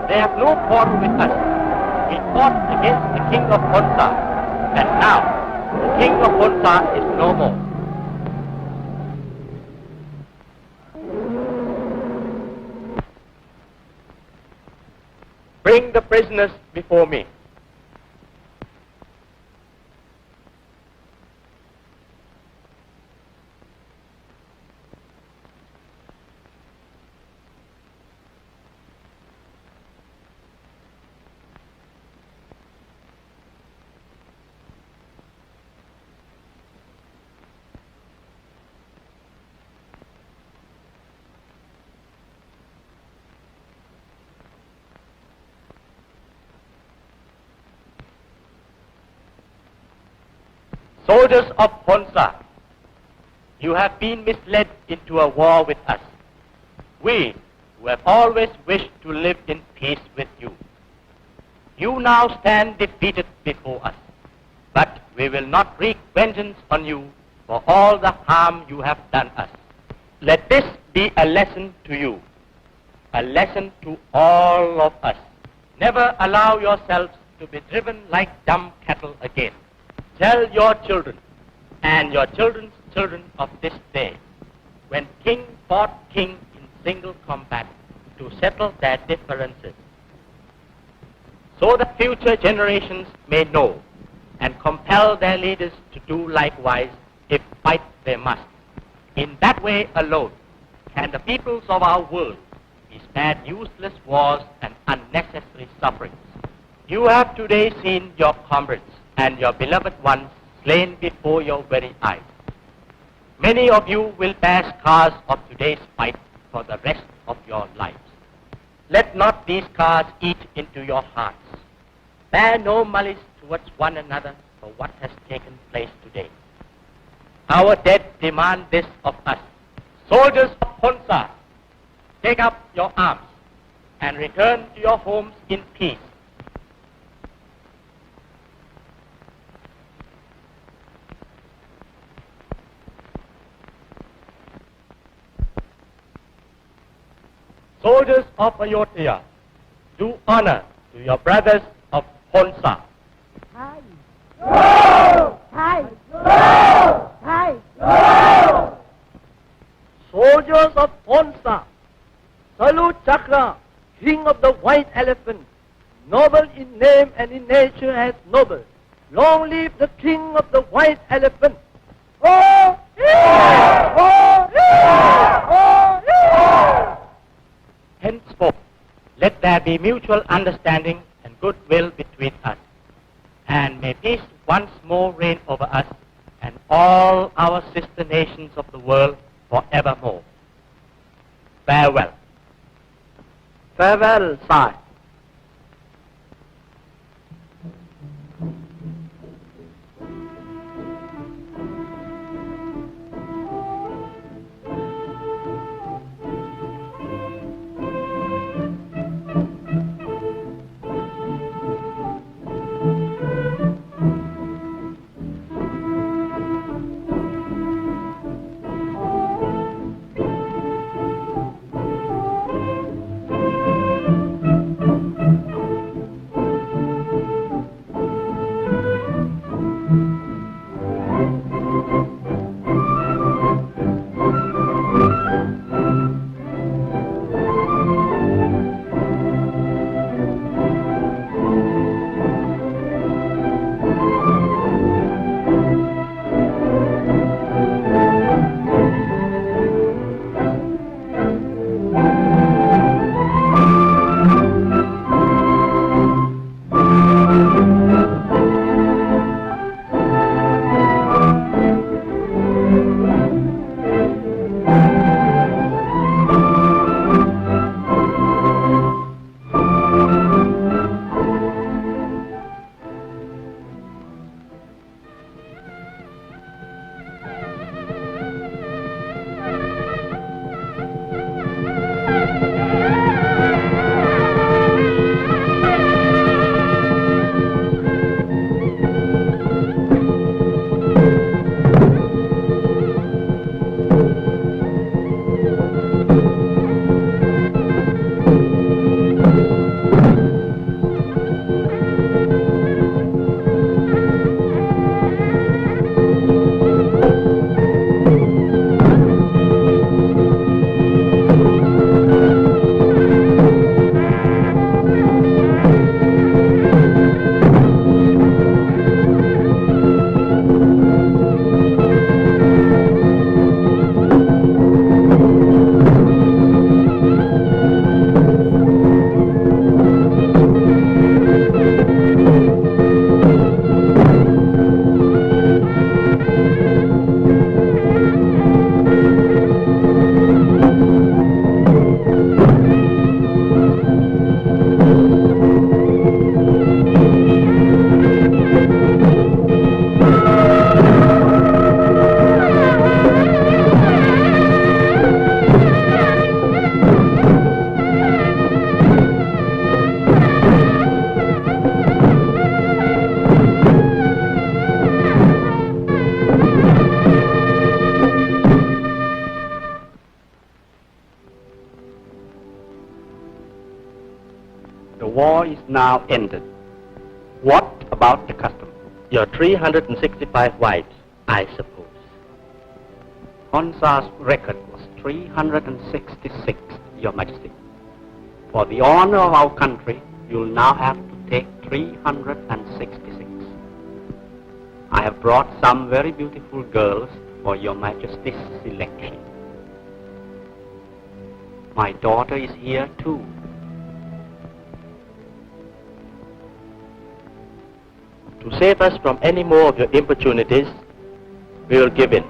They have no quarrel with us. We fought against the king of Honsa, and now the king of Honsa is no more. Bring the prisoners before me. Soldiers of Honsa, you have been misled into a war with us. We, who have always wished to live in peace with you. You now stand defeated before us, but we will not wreak vengeance on you for all the harm you have done us. Let this be a lesson to you, a lesson to all of us. Never allow yourselves to be driven like dumb cattle again. Tell your children and your children's children of this day, when king fought king in single combat, to settle their differences, so that future generations may know and compel their leaders to do likewise if fight they must. In that way alone can the peoples of our world be spared useless wars and unnecessary sufferings. You have today seen your comrades and your beloved ones slain before your very eyes. Many of you will bear scars of today's fight for the rest of your lives. Let not these scars eat into your hearts. Bear no malice towards one another for what has taken place today. Our dead demand this of us. Soldiers of Honsa, take up your arms and return to your homes in peace. Soldiers of Ayodhya, do honor to your brothers of Honsa. Thai. No! Thai. No! Thai. No! Soldiers of Honsa, salute Chakra, king of the white elephant, noble in name and in nature as noble. Long live the king of the white elephant. Oh! Yeah! Oh! Yeah! Oh! Yeah! Henceforth, let there be mutual understanding and goodwill between us, and may peace once more reign over us and all our sister nations of the world forevermore. Farewell. Farewell, sire. is now ended. What about the custom? Your 365 wives, I suppose. Honsa's record was 366, Your Majesty. For the honor of our country, you'll now have to take 366. I have brought some very beautiful girls for Your Majesty's selection. My daughter is here too. To save us from any more of your importunities, we will give in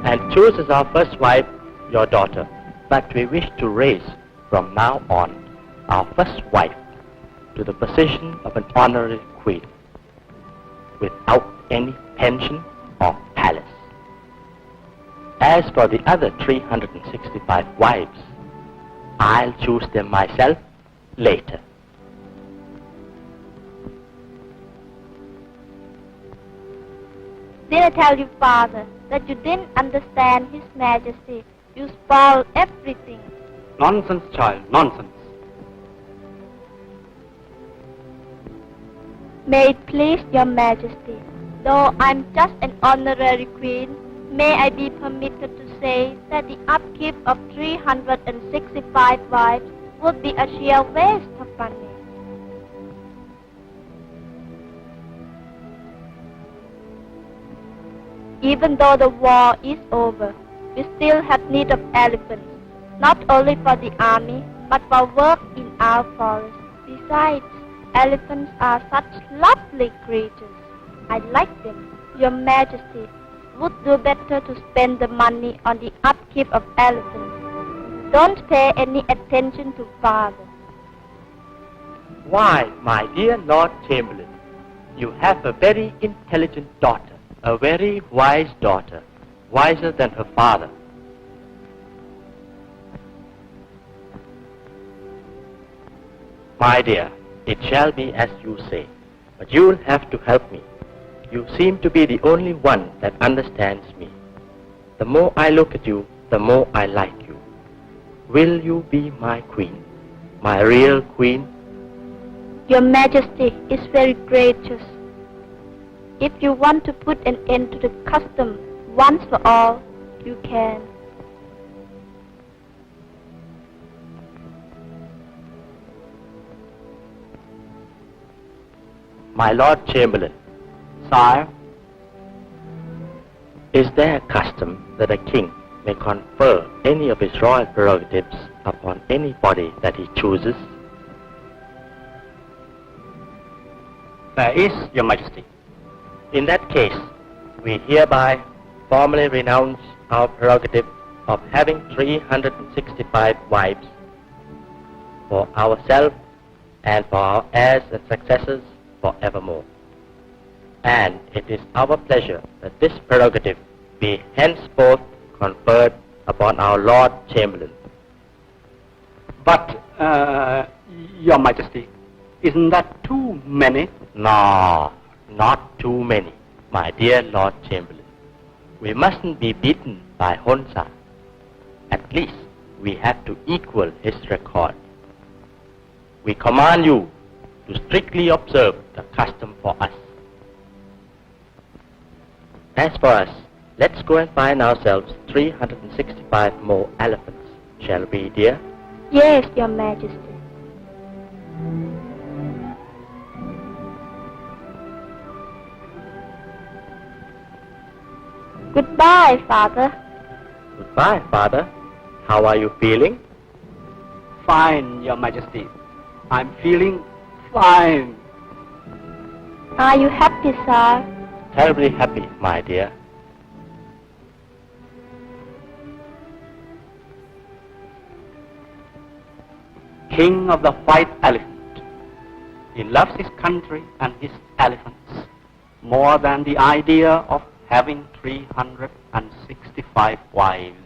and choose as our first wife your daughter. But we wish to raise from now on our first wife to the position of an honorary queen without any pension or palace. As for the other 365 wives, I'll choose them myself later. Did I tell you, Father, that you didn't understand His Majesty? You spoiled everything. Nonsense, child, nonsense. May it please Your Majesty, though I'm just an honorary queen, may I be permitted to say that the upkeep of 365 wives would be a sheer waste of money. Even though the war is over, we still have need of elephants, not only for the army, but for work in our forest. Besides, elephants are such lovely creatures. I like them. Your Majesty would do better to spend the money on the upkeep of elephants. Don't pay any attention to Father. Why, my dear Lord Chamberlain, you have a very intelligent daughter, a very wise daughter, wiser than her father. My dear, it shall be as you say, but you'll have to help me. You seem to be the only one that understands me. The more I look at you, the more I like you. Will you be my queen, my real queen? Your Majesty is very gracious. If you want to put an end to the custom once for all, you can. My Lord Chamberlain, Sire, is there a custom that a king may confer any of his royal prerogatives upon anybody that he chooses? there is, Your Majesty. In that case, we hereby formally renounce our prerogative of having 365 wives for ourselves and for our heirs and successors forevermore. And it is our pleasure that this prerogative be henceforth conferred upon our Lord Chamberlain. But, Your Majesty, isn't that too many? No, not too many, my dear Lord Chamberlain. We mustn't be beaten by Honsa. At least we have to equal his record. We command you to strictly observe the custom for us. As for us, let's go and find ourselves 365 more elephants, shall we, dear? Yes, Your Majesty. Goodbye, Father. Goodbye, Father. How are you feeling? Fine, Your Majesty. I'm feeling fine. Are you happy, sir? Terribly happy, my dear. King of the white elephant. He loves his country and his elephants more than the idea of having 365 wives.